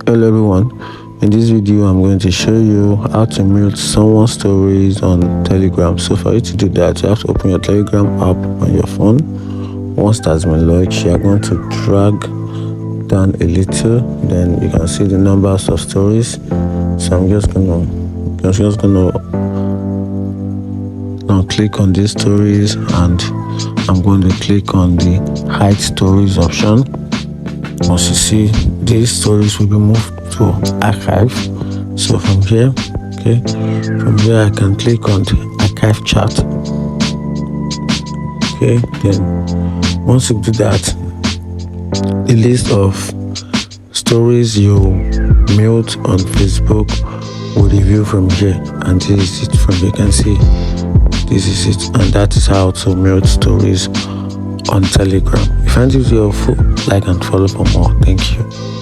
Hello everyone, in this video I'm going to show you how to mute someone's stories on Telegram. So for you to do that, you have to open your Telegram app on your phone. Once that's been launched, you are going to drag down a little, then you can see the numbers of stories. So I'm just gonna now click on these stories, and I'm going to click on the hide stories option. Once you see, these stories will be moved to archive. So from here I can click on the archive chat. Okay, then once you do that, the list of stories you mute on Facebook will review from here, and this is it. From here you can see this is it, and that is how to mute stories on Telegram. If you find this video helpful, like and follow for more. Thank you.